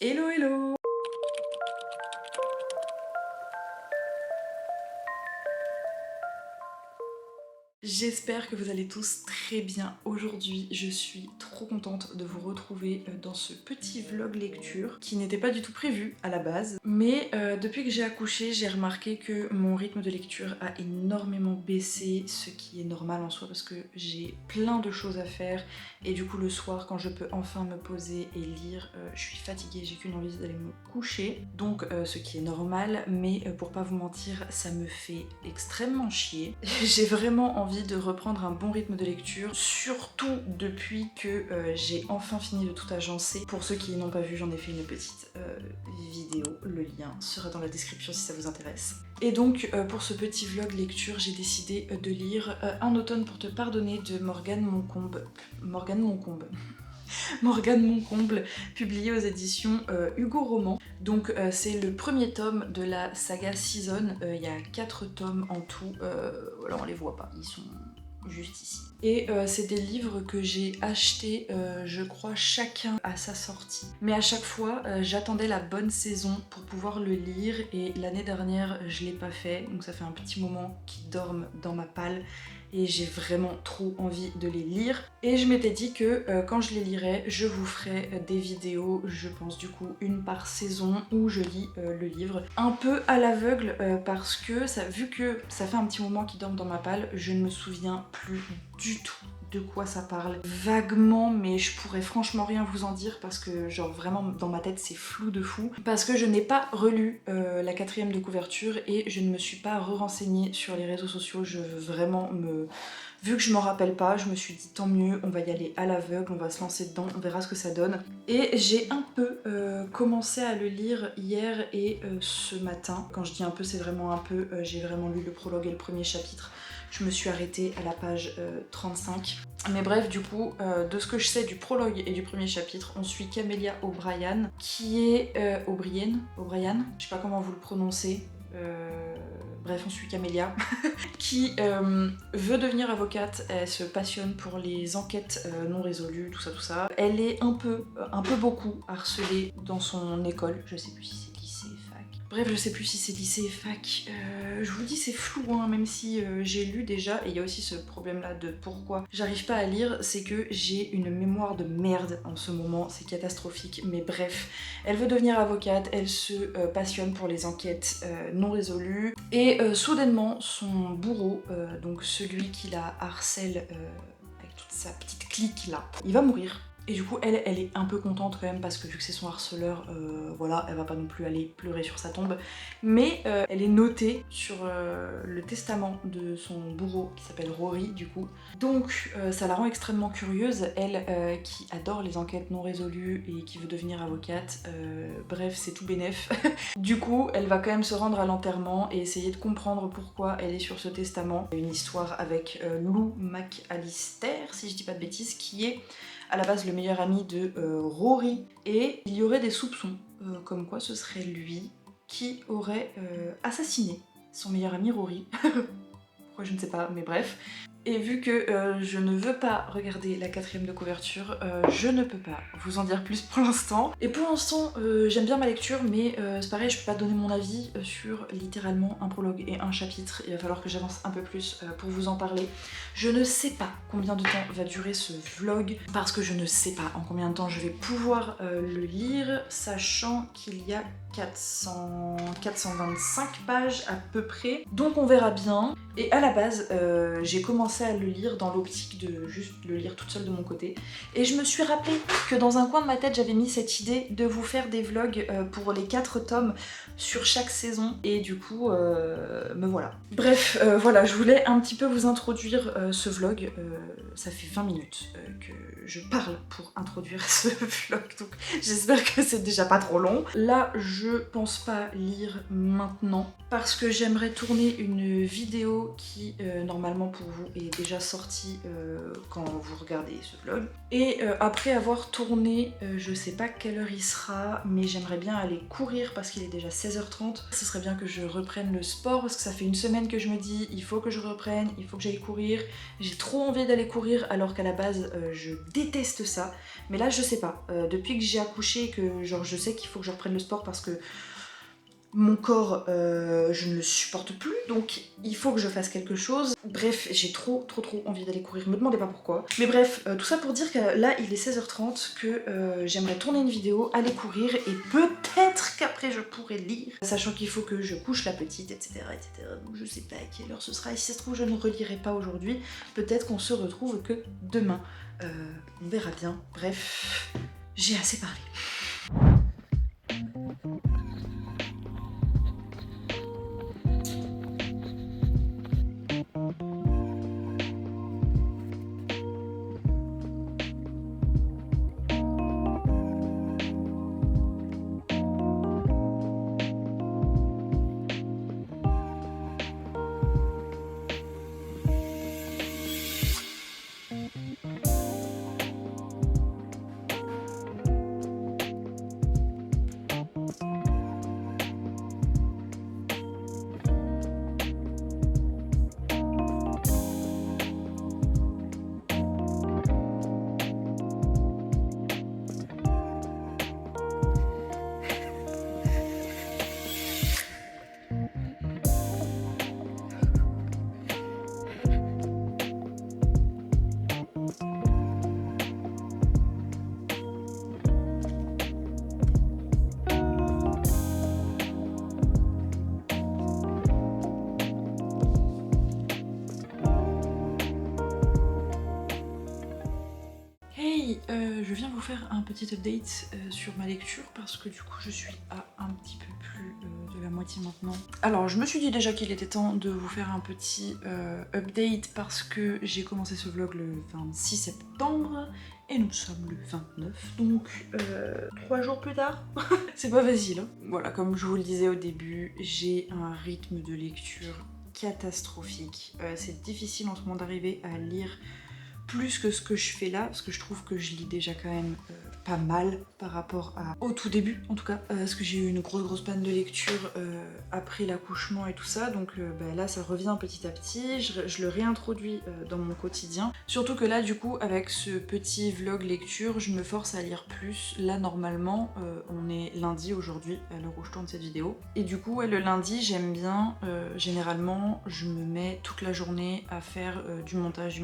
Hello hello! J'espère que vous allez tous très bien. Aujourd'hui, je suis trop contente de vous retrouver dans ce petit vlog lecture qui n'était pas du tout prévu à la base. Mais depuis que j'ai accouché, j'ai remarqué que mon rythme de lecture a énormément baissé, ce qui est normal en soi parce que j'ai plein de choses à faire et du coup le soir quand je peux enfin me poser et lire, je suis fatiguée, j'ai qu'une envie d'aller me coucher. Donc ce qui est normal, mais pour pas vous mentir, ça me fait extrêmement chier. J'ai vraiment envie de reprendre un bon rythme de lecture, surtout depuis que j'ai enfin fini de tout agencer. Pour ceux qui n'ont pas vu, j'en ai fait une petite vidéo, le lien sera dans la description si ça vous intéresse. Et donc pour ce petit vlog lecture, j'ai décidé de lire Un automne pour te pardonner de Morgane Moncombe. Morgane Moncomble, publié aux éditions Hugo Roman. Donc c'est le premier tome de la saga Season, il y a 4 tomes en tout, voilà on les voit pas, ils sont juste ici. Et c'est des livres que j'ai achetés, je crois, chacun à sa sortie. Mais à chaque fois, j'attendais la bonne saison pour pouvoir le lire et l'année dernière, je l'ai pas fait, donc ça fait un petit moment qu'ils dorment dans ma palle et j'ai vraiment trop envie de les lire. Et je m'étais dit que quand je les lirais, je vous ferai des vidéos, je pense du coup une par saison où je lis le livre. Un peu à l'aveugle parce que vu que ça fait un petit moment qu'ils dorment dans ma palle, je ne me souviens plus du tout de quoi ça parle. Vaguement, mais je pourrais franchement rien vous en dire parce que genre vraiment dans ma tête c'est flou de fou. Parce que je n'ai pas relu la 4e de couverture et je ne me suis pas re-renseignée sur les réseaux sociaux. Je veux vraiment me... Vu que je m'en rappelle pas, je me suis dit tant mieux, on va y aller à l'aveugle, on va se lancer dedans, on verra ce que ça donne. Et j'ai un peu commencé à le lire hier et ce matin. Quand je dis un peu, c'est vraiment un peu, j'ai vraiment lu le prologue et le premier chapitre. Je me suis arrêtée à la page 35. Mais bref, du coup, de ce que je sais du prologue et du premier chapitre, on suit Camélia O'Brien, qui est... O'Brien, je sais pas comment vous le prononcez. Bref, on suit Camélia, qui veut devenir avocate. Elle se passionne pour les enquêtes non résolues, tout ça. Elle est un peu beaucoup harcelée dans son école. Je sais plus si c'est lycée, fac. Bref, je sais plus si c'est lycée et fac. Je vous dis, c'est flou, hein, même si j'ai lu déjà. Et il y a aussi ce problème-là de pourquoi j'arrive pas à lire, c'est que j'ai une mémoire de merde en ce moment. C'est catastrophique. Mais bref, elle veut devenir avocate. Elle se passionne pour les enquêtes non résolues. Et soudainement, son bourreau, donc celui qui la harcèle avec toute sa petite clique là, il va mourir. Et du coup, elle est un peu contente quand même parce que vu que c'est son harceleur, voilà, elle va pas non plus aller pleurer sur sa tombe. Mais elle est notée sur le testament de son bourreau qui s'appelle Rory du coup. Donc ça la rend extrêmement curieuse, elle qui adore les enquêtes non résolues et qui veut devenir avocate. Bref, c'est tout bénef. Du coup, elle va quand même se rendre à l'enterrement et essayer de comprendre pourquoi elle est sur ce testament. Une histoire avec Lou McAllister, si je dis pas de bêtises, qui est à la base le meilleur ami de Rory, et il y aurait des soupçons comme quoi ce serait lui qui aurait assassiné son meilleur ami Rory. Pourquoi je ne sais pas, mais bref. Et vu que je ne veux pas regarder la 4e de couverture, je ne peux pas vous en dire plus pour l'instant. Et pour l'instant, j'aime bien ma lecture, mais c'est pareil, je peux pas donner mon avis sur littéralement un prologue et un chapitre. Il va falloir que j'avance un peu plus pour vous en parler. Je ne sais pas combien de temps va durer ce vlog, parce que je ne sais pas en combien de temps je vais pouvoir le lire, sachant qu'il y a 425 pages à peu près. Donc on verra bien. Et à la base, j'ai commencé à le lire dans l'optique de juste le lire toute seule de mon côté. Et je me suis rappelé que dans un coin de ma tête, j'avais mis cette idée de vous faire des vlogs pour les 4 tomes sur chaque saison. Et du coup, me voilà. Bref, voilà, je voulais un petit peu vous introduire ce vlog. Ça fait 20 minutes que je parle pour introduire ce vlog, donc j'espère que c'est déjà pas trop long. Là, je pense pas lire maintenant parce que j'aimerais tourner une vidéo qui, normalement pour vous, est il est déjà sorti quand vous regardez ce vlog. Et après avoir tourné, je sais pas quelle heure il sera, mais j'aimerais bien aller courir parce qu'il est déjà 16h30. Ce serait bien que je reprenne le sport parce que ça fait une semaine que je me dis il faut que je reprenne, il faut que j'aille courir. J'ai trop envie d'aller courir alors qu'à la base je déteste ça. Mais là je sais pas, depuis que j'ai accouché, que genre je sais qu'il faut que je reprenne le sport parce que mon corps, je ne le supporte plus, donc il faut que je fasse quelque chose. Bref, j'ai trop envie d'aller courir, me demandez pas pourquoi. Mais bref, tout ça pour dire que là il est 16h30, que j'aimerais tourner une vidéo, aller courir, et peut-être qu'après je pourrai lire, sachant qu'il faut que je couche la petite, etc. Donc je sais pas à quelle heure ce sera, et si ça se trouve je ne relirai pas aujourd'hui, peut-être qu'on se retrouve que demain. On verra bien, bref, j'ai assez parlé. Hey, je viens vous faire un petit update sur ma lecture parce que du coup je suis à un petit peu plus de la moitié maintenant. Alors je me suis dit déjà qu'il était temps de vous faire un petit update parce que j'ai commencé ce vlog le 26 septembre et nous sommes le 29, donc 3 jours plus tard. C'est pas facile, hein. Voilà, comme je vous le disais au début, j'ai un rythme de lecture catastrophique. C'est difficile en ce moment d'arriver à lire plus que ce que je fais là, parce que je trouve que je lis déjà quand même pas mal par rapport au tout début en tout cas, parce que j'ai eu une grosse panne de lecture après l'accouchement et tout ça, donc là ça revient petit à petit, je le réintroduis dans mon quotidien. Surtout que là du coup avec ce petit vlog lecture, je me force à lire plus. Là normalement on est lundi aujourd'hui à l'heure où je tourne cette vidéo, et du coup le lundi j'aime bien, généralement je me mets toute la journée à faire du montage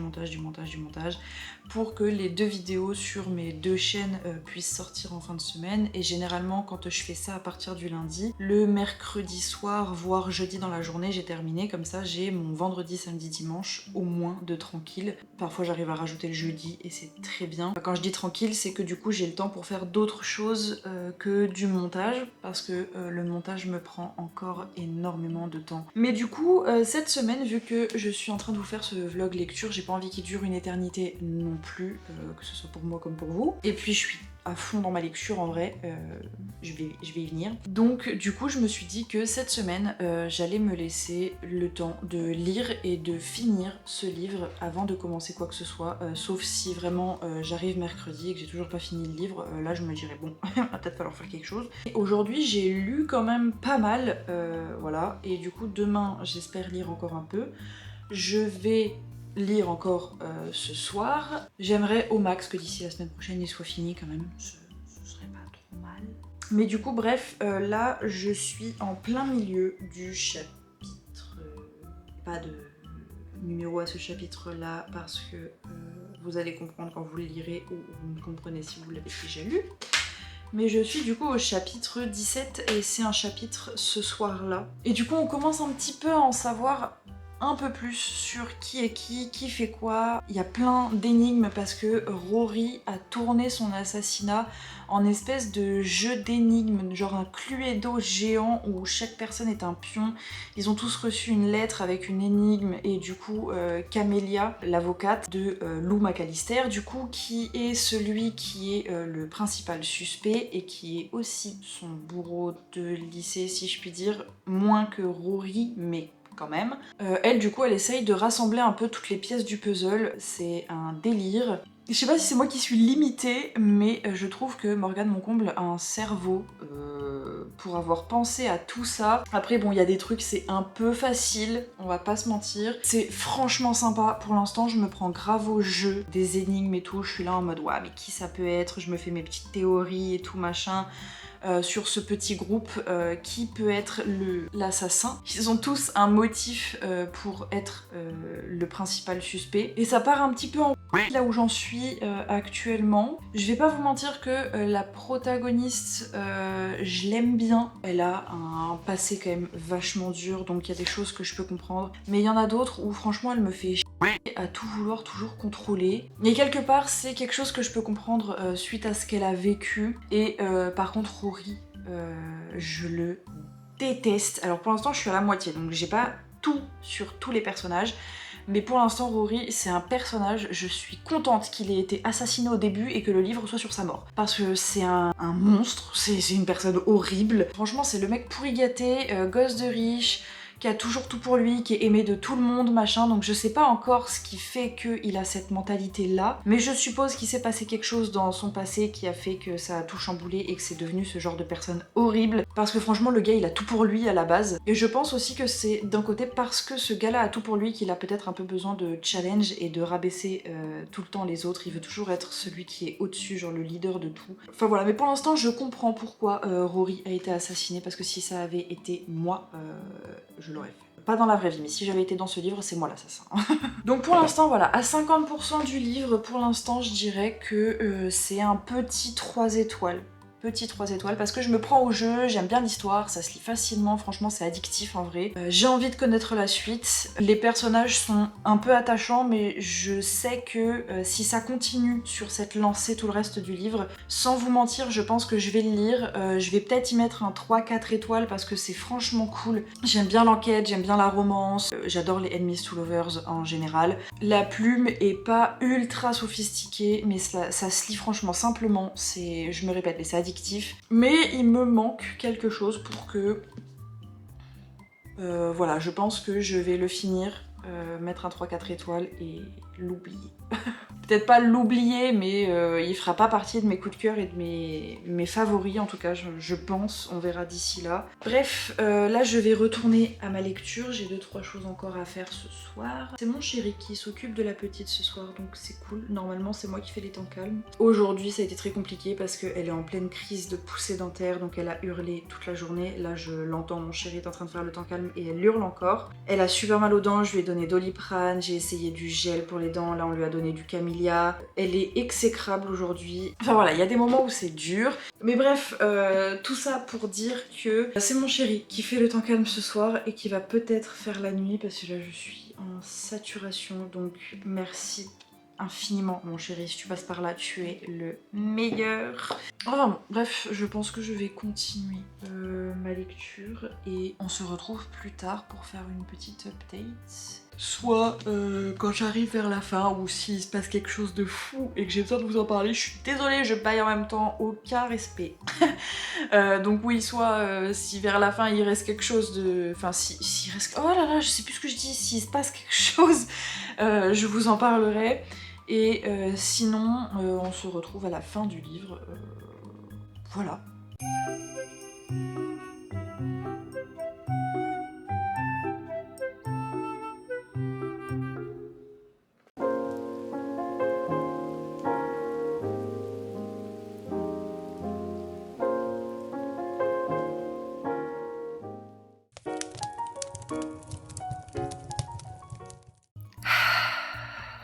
pour que les 2 vidéos sur mes 2 chaînes puissent sortir en fin de semaine. Et généralement quand je fais ça à partir du lundi, le mercredi soir voire jeudi dans la journée j'ai terminé, comme ça j'ai mon vendredi, samedi, dimanche au moins de tranquille. Parfois j'arrive à rajouter le jeudi et c'est très bien. Quand je dis tranquille, c'est que du coup j'ai le temps pour faire d'autres choses que du montage, parce que le montage me prend encore énormément de temps. Mais du coup cette semaine, vu que je suis en train de vous faire ce vlog lecture, j'ai pas envie qu'il dure une éternité non plus, que ce soit pour moi comme pour vous. Et puis je suis à fond dans ma lecture en vrai, je vais y venir. Donc du coup je me suis dit que cette semaine j'allais me laisser le temps de lire et de finir ce livre avant de commencer quoi que ce soit, sauf si vraiment j'arrive mercredi et que j'ai toujours pas fini le livre, là je me dirais bon, il va peut-être falloir faire quelque chose. Aujourd'hui j'ai lu quand même pas mal, voilà, et du coup demain j'espère lire encore un peu. Je vais lire encore ce soir. J'aimerais au max que d'ici la semaine prochaine il soit fini quand même, ce serait pas trop mal. Mais du coup bref, là je suis en plein milieu du chapitre, pas de numéro à ce chapitre là parce que vous allez comprendre quand vous le lirez, ou vous me comprenez si vous l'avez déjà lu. Mais je suis du coup au chapitre 17 et c'est un chapitre ce soir là. Et du coup on commence un petit peu à en savoir un peu plus sur qui est qui fait quoi. Il y a plein d'énigmes parce que Rory a tourné son assassinat en espèce de jeu d'énigmes, genre un Cluedo géant où chaque personne est un pion. Ils ont tous reçu une lettre avec une énigme, et du coup Camélia, l'avocate de Lou McAllister, du coup qui est celui qui est le principal suspect et qui est aussi son bourreau de lycée si je puis dire, moins que Rory mais quand même. Elle du coup elle essaye de rassembler un peu toutes les pièces du puzzle, c'est un délire. Je sais pas si c'est moi qui suis limitée, mais je trouve que Morgane Moncomble a un cerveau pour avoir pensé à tout ça. Après bon, il y a des trucs, c'est un peu facile, on va pas se mentir. C'est franchement sympa, pour l'instant je me prends grave au jeu des énigmes et tout, je suis là en mode ouais mais qui ça peut être, je me fais mes petites théories et tout machin. Sur ce petit groupe qui peut être l'assassin. Ils ont tous un motif pour être le principal suspect. Et ça part un petit peu en là où j'en suis actuellement. Je vais pas vous mentir que la protagoniste, je l'aime bien. Elle a un passé quand même vachement dur, donc il y a des choses que je peux comprendre. Mais il y en a d'autres où franchement elle me fait à tout vouloir toujours contrôler. Mais quelque part c'est quelque chose que je peux comprendre suite à ce qu'elle a vécu. Et par contre Rory, je le déteste. Alors pour l'instant je suis à la moitié, donc j'ai pas tout sur tous les personnages. Mais pour l'instant Rory c'est un personnage, je suis contente qu'il ait été assassiné au début et que le livre soit sur sa mort. Parce que c'est un monstre, c'est une personne horrible. Franchement c'est le mec pourri gâté, gosse de riche, qui a toujours tout pour lui, qui est aimé de tout le monde, machin, donc je sais pas encore ce qui fait qu'il a cette mentalité-là, mais je suppose qu'il s'est passé quelque chose dans son passé qui a fait que ça a tout chamboulé et que c'est devenu ce genre de personne horrible, parce que franchement le gars il a tout pour lui à la base, et je pense aussi que c'est d'un côté parce que ce gars-là a tout pour lui qu'il a peut-être un peu besoin de challenge et de rabaisser tout le temps les autres, il veut toujours être celui qui est au-dessus, genre le leader de tout. Enfin voilà, mais pour l'instant je comprends pourquoi Rory a été assassiné, parce que si ça avait été moi, je l'aurais fait. Pas dans la vraie vie, mais si j'avais été dans ce livre, c'est moi l'assassin. Donc pour l'instant, voilà, à 50% du livre, pour l'instant, je dirais que c'est un petit 3 étoiles. Petit 3 étoiles, parce que je me prends au jeu, j'aime bien l'histoire, ça se lit facilement, franchement c'est addictif en vrai. J'ai envie de connaître la suite. Les personnages sont un peu attachants, mais je sais que si ça continue sur cette lancée tout le reste du livre, sans vous mentir, je pense que je vais le lire. Je vais peut-être y mettre un 3-4 étoiles parce que c'est franchement cool. J'aime bien l'enquête, j'aime bien la romance, j'adore les enemies to lovers en général. La plume est pas ultra sophistiquée, mais ça se lit franchement simplement. Je me répète, mais c'est addictif. Mais il me manque quelque chose pour que... voilà, je pense que je vais le finir, mettre un 3-4 étoiles et l'oublier. Peut-être pas l'oublier, mais il fera pas partie de mes coups de cœur et de mes favoris, en tout cas, je pense, on verra d'ici là. Bref, là je vais retourner à ma lecture, j'ai 2-3 choses encore à faire ce soir. C'est mon chéri qui s'occupe de la petite ce soir, donc c'est cool. Normalement c'est moi qui fais les temps calmes. Aujourd'hui ça a été très compliqué parce qu'elle est en pleine crise de poussée dentaire, donc elle a hurlé toute la journée. Là je l'entends, mon chéri est en train de faire le temps calme et elle hurle encore. Elle a super mal aux dents, je lui ai donné Doliprane, j'ai essayé du gel pour les dents, là on lui a donné du Camellia. Elle est exécrable aujourd'hui. Enfin voilà, il y a des moments où c'est dur. Mais bref, tout ça pour dire que c'est mon chéri qui fait le temps calme ce soir et qui va peut-être faire la nuit parce que là je suis en saturation. Donc merci infiniment mon chéri, si tu passes par là, tu es le meilleur. Enfin bon, bref, je pense que je vais continuer ma lecture et on se retrouve plus tard pour faire une petite update. Soit quand j'arrive vers la fin ou s'il se passe quelque chose de fou et que j'ai besoin de vous en parler, je suis désolée, je baille en même temps, aucun respect. Donc oui, soit si vers la fin il reste quelque chose de... Enfin si reste... Oh là là, je sais plus ce que je dis, s'il se passe quelque chose, je vous en parlerai. Et sinon, on se retrouve à la fin du livre. Voilà.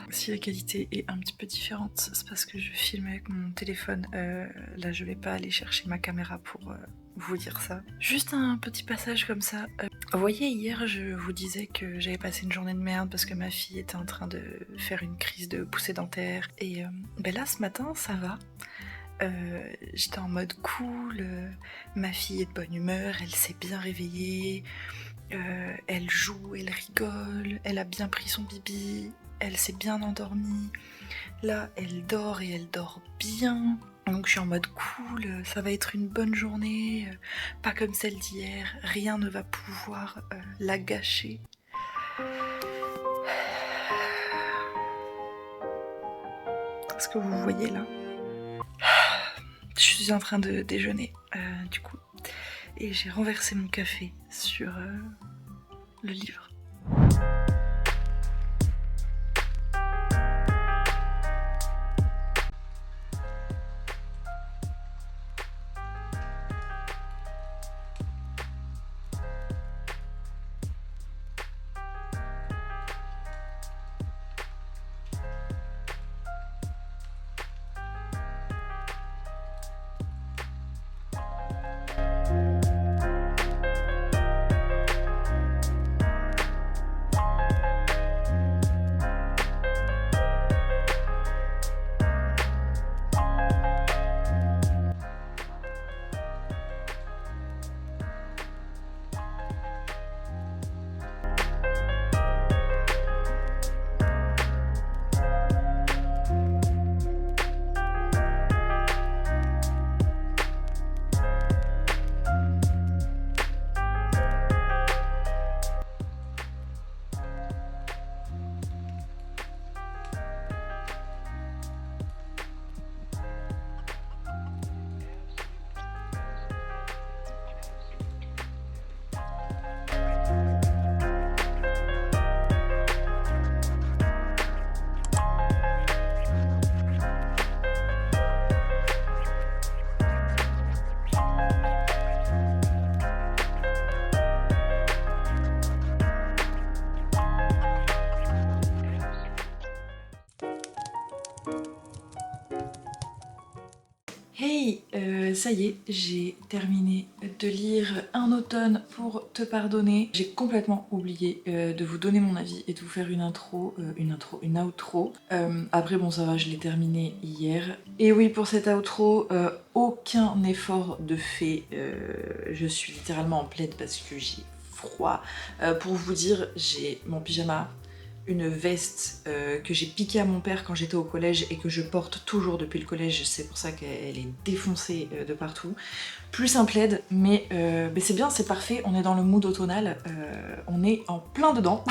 Si la qualité est un petit peu différente, c'est parce que je filme avec mon téléphone. Là, je vais pas aller chercher ma caméra pour vous dire ça. Juste un petit passage comme ça. Vous voyez, hier, je vous disais que j'avais passé une journée de merde parce que ma fille était en train de faire une crise de poussée dentaire. Et ben là, ce matin, ça va. J'étais en mode cool, ma fille est de bonne humeur, elle s'est bien réveillée, elle joue, elle rigole, elle a bien pris son bibi, elle s'est bien endormie. Là, elle dort et elle dort bien. Donc je suis en mode cool, ça va être une bonne journée, pas comme celle d'hier, rien ne va pouvoir la gâcher. Ce que vous voyez là, je suis en train de déjeuner du coup, et j'ai renversé mon café sur le livre. Hey, ça y est, j'ai terminé de lire Un automne pour te pardonner. J'ai complètement oublié de vous donner mon avis et de vous faire une outro. Après bon ça va, je l'ai terminé hier. Et oui, pour cette outro, aucun effort de fait. Je suis littéralement en plaid parce que j'ai froid. Pour vous dire, j'ai mon pyjama, une veste que j'ai piquée à mon père quand j'étais au collège et que je porte toujours depuis le collège, c'est pour ça qu'elle est défoncée de partout, plus un plaid, mais c'est bien, c'est parfait, on est dans le mood automnal, on est en plein dedans.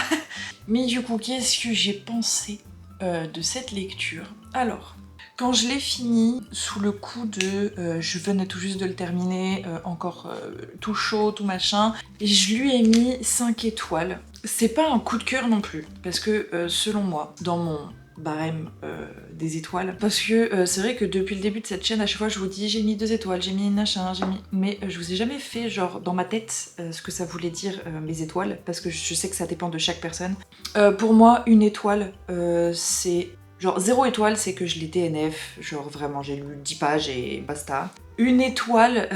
Mais du coup, qu'est-ce que j'ai pensé de cette lecture? Alors, quand je l'ai fini, sous le coup de je venais tout juste de le terminer, encore tout chaud, tout machin, et je lui ai mis 5 étoiles. C'est pas un coup de cœur non plus, parce que selon moi, dans mon barème des étoiles, parce que c'est vrai que depuis le début de cette chaîne, à chaque fois je vous dis j'ai mis 2 étoiles, j'ai mis une machin, j'ai mis... Mais je vous ai jamais fait genre dans ma tête ce que ça voulait dire mes étoiles, parce que je sais que ça dépend de chaque personne. Pour moi, une étoile, c'est... Genre 0 étoile, c'est que je l'ai DNF, genre vraiment j'ai lu 10 pages et basta. Une étoile,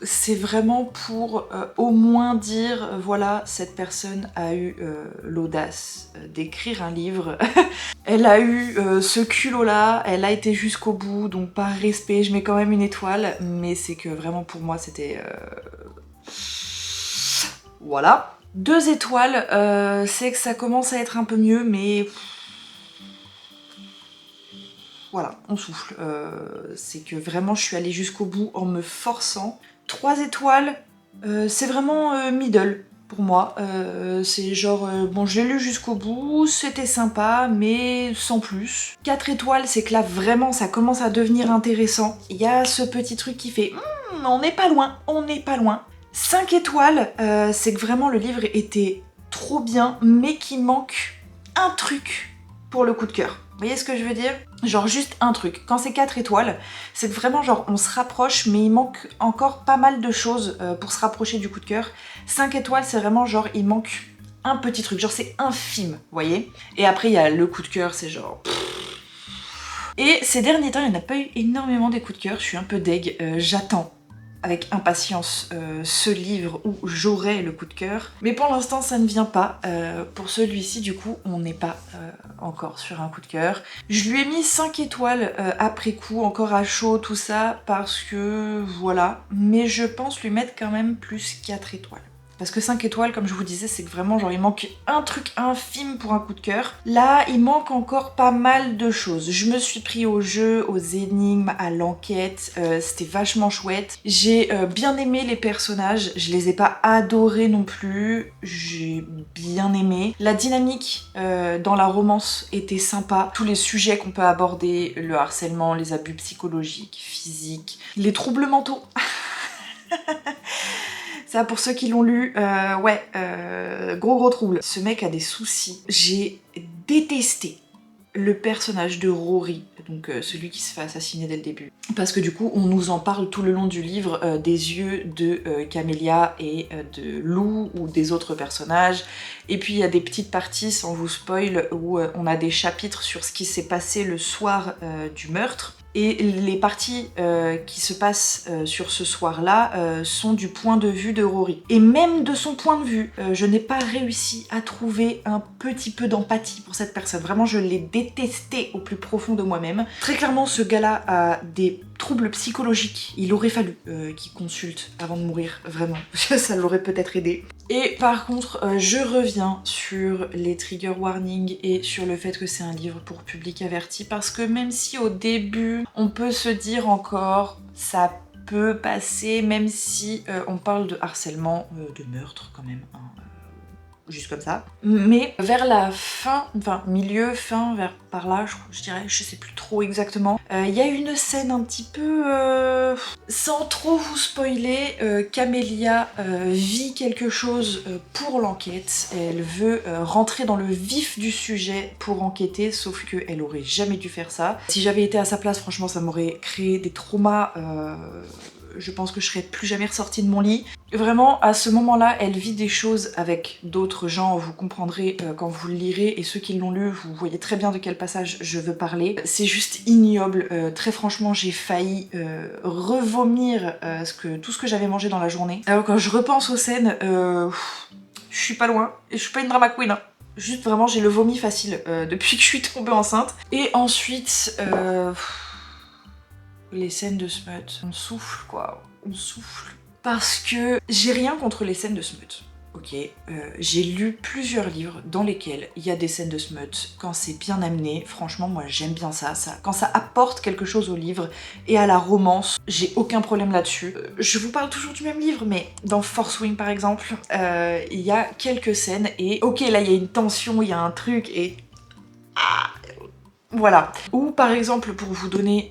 c'est vraiment pour au moins dire, voilà, cette personne a eu l'audace d'écrire un livre. Elle a eu ce culot-là, elle a été jusqu'au bout, donc par respect, je mets quand même une étoile, mais c'est que vraiment pour moi c'était... Voilà. 2 étoiles, c'est que ça commence à être un peu mieux, mais... Voilà, on souffle. C'est que vraiment je suis allée jusqu'au bout en me forçant. 3 étoiles, c'est vraiment middle pour moi. C'est genre, bon je l'ai lu jusqu'au bout, c'était sympa, mais sans plus. 4 étoiles, c'est que là vraiment ça commence à devenir intéressant. Il y a ce petit truc qui fait, on n'est pas loin, on n'est pas loin. 5 étoiles, c'est que vraiment le livre était trop bien, mais qu'il manque un truc pour le coup de cœur. Vous voyez ce que je veux dire? Genre juste un truc. Quand c'est 4 étoiles, c'est que vraiment genre on se rapproche, mais il manque encore pas mal de choses pour se rapprocher du coup de cœur. 5 étoiles, c'est vraiment genre il manque un petit truc, genre c'est infime, vous voyez? Et après il y a le coup de cœur, c'est genre... Et ces derniers temps, il n'y en a pas eu énormément des coups de cœur, je suis un peu deg, j'attends avec impatience ce livre où j'aurai le coup de cœur. Mais pour l'instant, ça ne vient pas. Pour celui-ci, du coup, on n'est pas encore sur un coup de cœur. Je lui ai mis 5 étoiles après coup, encore à chaud, tout ça, parce que voilà. Mais je pense lui mettre quand même plus 4 étoiles. parce que 5 étoiles, comme je vous disais, c'est que vraiment genre il manque un truc infime pour un coup de cœur. Là, il manque encore pas mal de choses. Je me suis pris au jeu, aux énigmes, à l'enquête, c'était vachement chouette. J'ai bien aimé les personnages, je les ai pas adorés non plus, j'ai bien aimé. La dynamique dans la romance était sympa, tous les sujets qu'on peut aborder, le harcèlement, les abus psychologiques, physiques, les troubles mentaux. Ça, pour ceux qui l'ont lu, gros trouble. Ce mec a des soucis. J'ai détesté le personnage de Rory, donc celui qui se fait assassiner dès le début. Parce que du coup, on nous en parle tout le long du livre des yeux de Camélia et de Lou ou des autres personnages. Et puis il y a des petites parties, sans vous spoil, où on a des chapitres sur ce qui s'est passé le soir du meurtre. Et les parties qui se passent sur ce soir-là sont du point de vue de Rory. Et même de son point de vue, je n'ai pas réussi à trouver un petit peu d'empathie pour cette personne. Vraiment, je l'ai détesté au plus profond de moi-même. Très clairement, ce gars-là a des troubles psychologiques. Il aurait fallu qu'il consulte avant de mourir, vraiment. Ça l'aurait peut-être aidé. Et par contre, je reviens sur les trigger warnings et sur le fait que c'est un livre pour public averti, parce que même si au début, on peut se dire encore, ça peut passer, même si on parle de harcèlement, de meurtre quand même, hein, juste comme ça. Mais vers la fin, enfin milieu, fin, vers par là, je dirais, je sais plus trop exactement, il y a une scène un petit peu... sans trop vous spoiler, Camélia vit quelque chose pour l'enquête. Elle veut rentrer dans le vif du sujet pour enquêter, sauf qu'elle aurait jamais dû faire ça. Si j'avais été à sa place, franchement, ça m'aurait créé des traumas... je pense que je serais plus jamais ressortie de mon lit. Vraiment, à ce moment-là, elle vit des choses avec d'autres gens, vous comprendrez quand vous le lirez, et ceux qui l'ont lu, vous voyez très bien de quel passage je veux parler. C'est juste ignoble, très franchement, j'ai failli revomir tout ce que j'avais mangé dans la journée. Alors quand je repense aux scènes, je suis pas loin, et je suis pas une drama queen, hein. Juste vraiment, j'ai le vomi facile depuis que je suis tombée enceinte. Et ensuite... les scènes de smut, on souffle quoi, on souffle. Parce que j'ai rien contre les scènes de smut, ok, j'ai lu plusieurs livres dans lesquels il y a des scènes de smut, quand c'est bien amené, franchement moi j'aime bien ça, quand ça apporte quelque chose au livre et à la romance, j'ai aucun problème là-dessus. Je vous parle toujours du même livre, mais dans Fourth Wing par exemple, il y a quelques scènes et ok là il y a une tension, il y a un truc et... Voilà. Ou par exemple, pour vous donner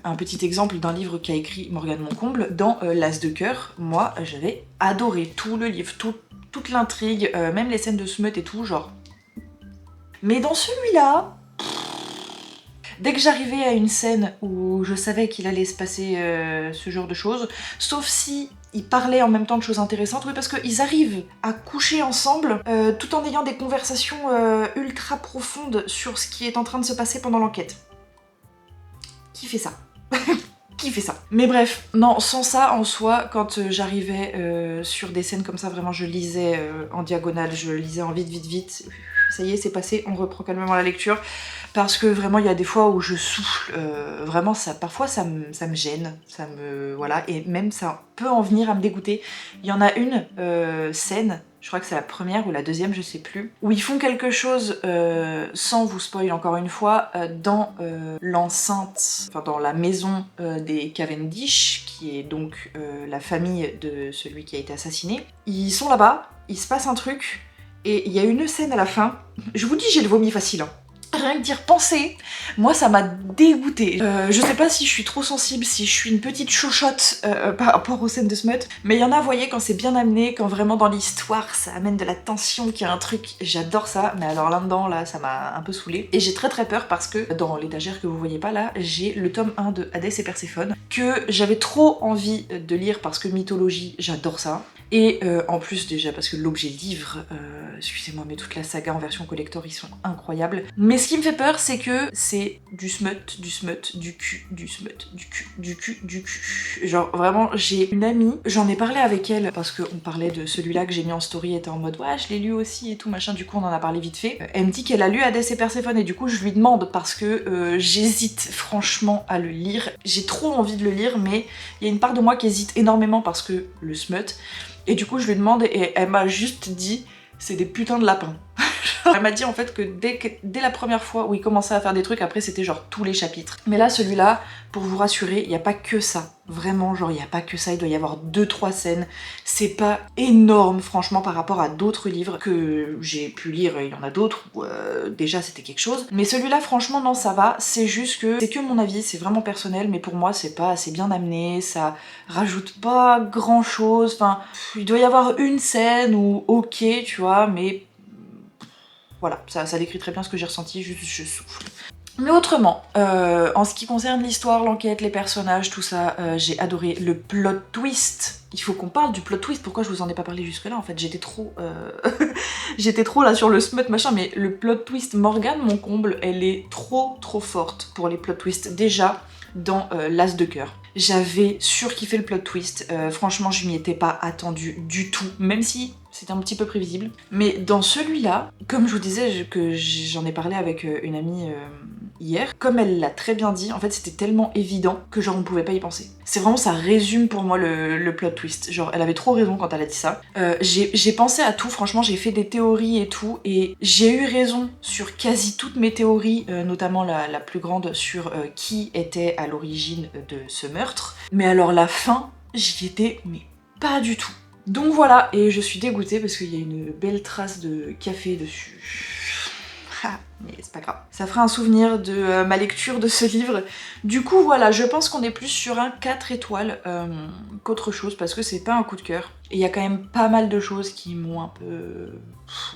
un petit exemple d'un livre qu'a écrit Morgane Moncomble, dans L'As de cœur, moi j'avais adoré tout le livre, toute l'intrigue, même les scènes de smut et tout, genre. Mais dans celui-là, dès que j'arrivais à une scène où je savais qu'il allait se passer ce genre de choses, sauf si ils parlaient en même temps de choses intéressantes, oui parce qu'ils arrivent à coucher ensemble tout en ayant des conversations ultra profondes sur ce qui est en train de se passer pendant l'enquête. Qui fait ça? Qui fait ça? Mais bref, non, sans ça en soi, quand j'arrivais sur des scènes comme ça, vraiment je lisais en diagonale, je lisais en vite, ça y est, c'est passé, on reprend calmement la lecture. Parce que vraiment, il y a des fois où je souffle, vraiment, parfois ça me gêne, voilà, et même ça peut en venir à me dégoûter. Il y en a une scène, je crois que c'est la première ou la deuxième, je sais plus, où ils font quelque chose, sans vous spoil encore une fois, dans l'enceinte, enfin dans la maison des Cavendish, qui est donc la famille de celui qui a été assassiné. Ils sont là-bas, il se passe un truc, et il y a une scène à la fin, je vous dis j'ai le vomi facile, hein. Rien que d'y repenser, moi ça m'a dégoûtée. Je sais pas si je suis trop sensible, si je suis une petite chochotte par rapport aux scènes de smut, mais il y en a, vous voyez, quand c'est bien amené, quand vraiment dans l'histoire ça amène de la tension, qu'il y a un truc, j'adore ça, mais alors là-dedans, là, ça m'a un peu saoulée. Et j'ai très peur parce que dans l'étagère que vous voyez pas là, j'ai le tome 1 de Hadès et Perséphone, que j'avais trop envie de lire parce que mythologie, j'adore ça. Et en plus déjà parce que l'objet livre, excusez-moi, mais toute la saga en version collector, ils sont incroyables. Mais ce qui me fait peur, c'est que c'est du smut, du cul, du smut, du cul, du cul, du cul. Genre vraiment, j'ai une amie, j'en ai parlé avec elle parce qu'on parlait de celui-là que j'ai mis en story, était en mode ouais, je l'ai lu aussi et tout machin, du coup on en a parlé vite fait. Elle me dit qu'elle a lu Hadès et Perséphone et du coup je lui demande parce que j'hésite franchement à le lire. J'ai trop envie de le lire, mais il y a une part de moi qui hésite énormément parce que le smut. Et du coup je lui demande et elle m'a juste dit c'est des putains de lapins. Elle m'a dit en fait que dès la première fois où il commençait à faire des trucs, après c'était genre tous les chapitres. Mais là celui-là, pour vous rassurer, il n'y a pas que ça. Vraiment, genre il n'y a pas que ça, il doit y avoir 2-3 scènes. C'est pas énorme franchement par rapport à d'autres livres que j'ai pu lire, il y en a d'autres où déjà c'était quelque chose. Mais celui-là franchement non ça va, c'est juste que c'est que mon avis, c'est vraiment personnel, mais pour moi c'est pas assez bien amené, ça rajoute pas grand chose. Enfin, il doit y avoir une scène où ok tu vois, mais voilà, ça décrit très bien ce que j'ai ressenti, juste je souffle. Mais autrement, en ce qui concerne l'histoire, l'enquête, les personnages, tout ça, j'ai adoré le plot twist. Il faut qu'on parle du plot twist, pourquoi je vous en ai pas parlé jusque là en fait, j'étais trop j'étais trop là sur le smut machin, mais le plot twist, Morgane, mon comble, elle est trop forte pour les plot twists. Déjà, dans l'As de cœur. J'avais surkiffé le plot twist, franchement je m'y étais pas attendue du tout, même si c'était un petit peu prévisible. Mais dans celui-là, comme je vous disais que j'en ai parlé avec une amie hier, comme elle l'a très bien dit, en fait c'était tellement évident que genre on pouvait pas y penser. C'est vraiment, ça résume pour moi le plot twist, genre elle avait trop raison quand elle a dit ça. J'ai pensé à tout, franchement j'ai fait des théories et tout, et j'ai eu raison sur quasi toutes mes théories, notamment la plus grande sur qui était à l'origine de ce meurtre. Mais alors la fin, j'y étais mais pas du tout. Donc voilà, et je suis dégoûtée parce qu'il y a une belle trace de café dessus. Mais c'est pas grave. Ça fera un souvenir de ma lecture de ce livre. Du coup voilà, je pense qu'on est plus sur un 4 étoiles qu'autre chose parce que c'est pas un coup de cœur. Et il y a quand même pas mal de choses qui m'ont un peu...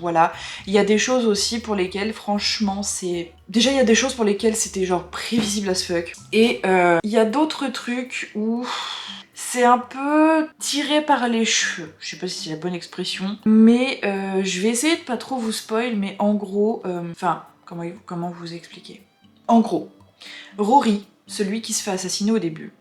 Voilà. Il y a des choses aussi pour lesquelles franchement c'est... Déjà il y a des choses pour lesquelles c'était genre prévisible as fuck. Et il y a d'autres trucs où... C'est un peu tiré par les cheveux, je sais pas si c'est la bonne expression, mais je vais essayer de pas trop vous spoil, mais en gros, enfin, comment vous expliquer? En gros, Rory, celui qui se fait assassiner au début,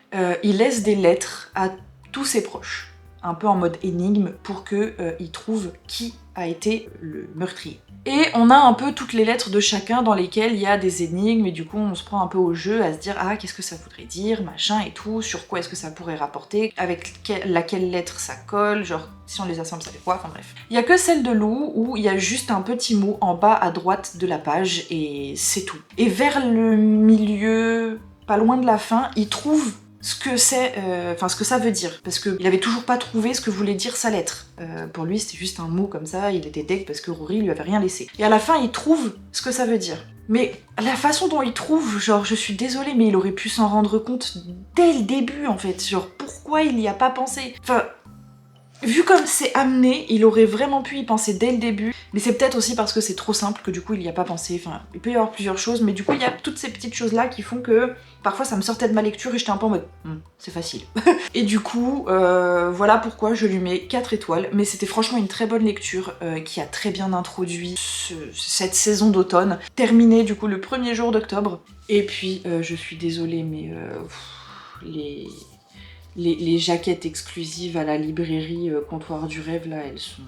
il laisse des lettres à tous ses proches, un peu en mode énigme, pour qu'ils trouvent qui a été le meurtrier. Et on a un peu toutes les lettres de chacun dans lesquelles il y a des énigmes, et du coup on se prend un peu au jeu à se dire ah qu'est-ce que ça voudrait dire, machin et tout, sur quoi est-ce que ça pourrait rapporter, avec laquelle lettre ça colle, genre si on les assemble ça fait quoi, enfin bref. Il y a que celle de Lou où il y a juste un petit mot en bas à droite de la page et c'est tout. Et vers le milieu, pas loin de la fin, il trouve ce que c'est, enfin ce que ça veut dire, parce qu'il avait toujours pas trouvé ce que voulait dire sa lettre. Pour lui c'était juste un mot comme ça, il était deg parce que Rory lui avait rien laissé. Et à la fin il trouve ce que ça veut dire. Mais la façon dont il trouve, genre je suis désolée mais il aurait pu s'en rendre compte dès le début en fait, genre pourquoi il n'y a pas pensé? Enfin... Vu comme c'est amené, il aurait vraiment pu y penser dès le début, mais c'est peut-être aussi parce que c'est trop simple que du coup il n'y a pas pensé, enfin il peut y avoir plusieurs choses, mais du coup il y a toutes ces petites choses là qui font que parfois ça me sortait de ma lecture et j'étais un peu en mode c'est facile. Et du coup voilà pourquoi je lui mets 4 étoiles, mais c'était franchement une très bonne lecture qui a très bien introduit cette saison d'automne, terminée du coup le 1er jour d'octobre, et puis je suis désolée mais les jaquettes exclusives à la librairie Comptoir du Rêve, là, elles sont...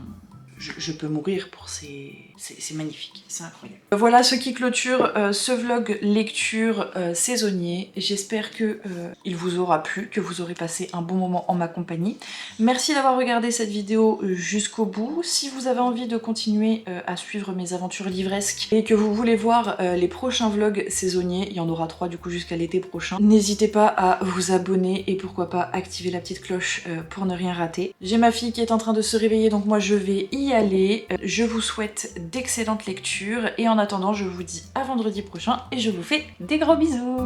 Je peux mourir pour ces... C'est magnifique, c'est incroyable. Voilà ce qui clôture ce vlog lecture saisonnier. J'espère que il vous aura plu, que vous aurez passé un bon moment en ma compagnie. Merci d'avoir regardé cette vidéo jusqu'au bout. Si vous avez envie de continuer à suivre mes aventures livresques et que vous voulez voir les prochains vlogs saisonniers, il y en aura 3 du coup jusqu'à l'été prochain, n'hésitez pas à vous abonner et pourquoi pas activer la petite cloche pour ne rien rater. J'ai ma fille qui est en train de se réveiller donc moi je vais y aller. Je vous souhaite d'excellentes lectures et en attendant je vous dis à vendredi prochain et je vous fais des gros bisous.